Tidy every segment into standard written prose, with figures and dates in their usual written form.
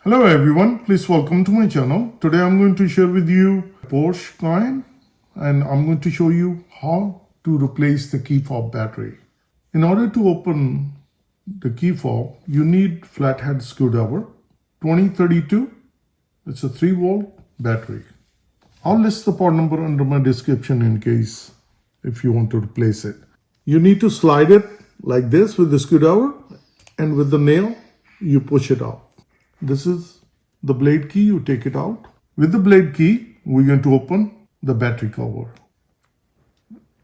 Hello everyone, please welcome to my channel. Today I'm going to share with you Porsche Cayenne and I'm going to show you how to replace the KeyFob battery. In order to open the KeyFob, you need flathead screwdriver 2032. It's a 3-volt battery. I'll list the part number under my description in case if you want to replace it. You need to slide it like this with the screwdriver and with the nail you push it out. This is the blade key, you take it out. With the blade key, we're going to open the battery cover.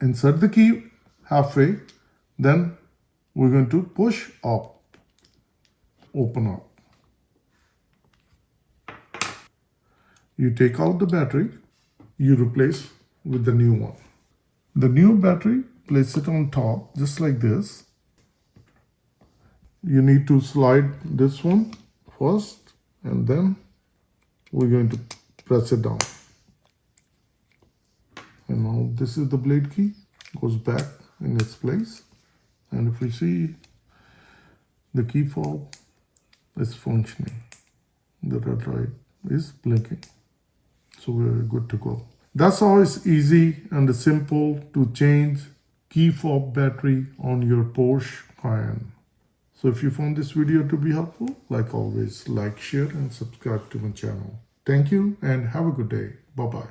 Insert the key halfway, then we're going to push up, open up. You take out the battery, you replace with the new one. The new battery, place it on top, just like this. You need to slide this one first, and then we're going to press it down. And now this is the blade key, goes back in its place. And if we see, the key fob is functioning. The red light is blinking. So we're good to go. That's how it's easy and simple to change key fob battery on your Porsche Cayenne. So if you found this video to be helpful, like always, like, share and subscribe to my channel. Thank you and have a good day. Bye-bye.